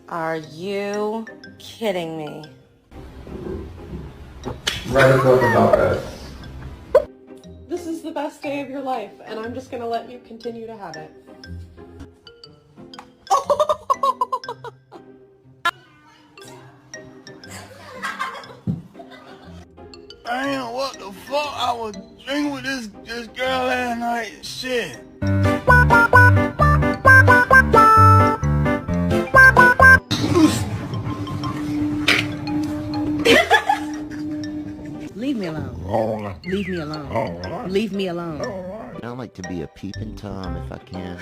Are you kidding me? Write a book about us. This is the best day of your life, and I'm just gonna let you continue to have it. Damn, what the fuck? I was drinking with this girl last night. Shit. Leave me alone. All right. Leave me alone. All right. Leave me alone. All right. I like to be a peeping Tom if I can.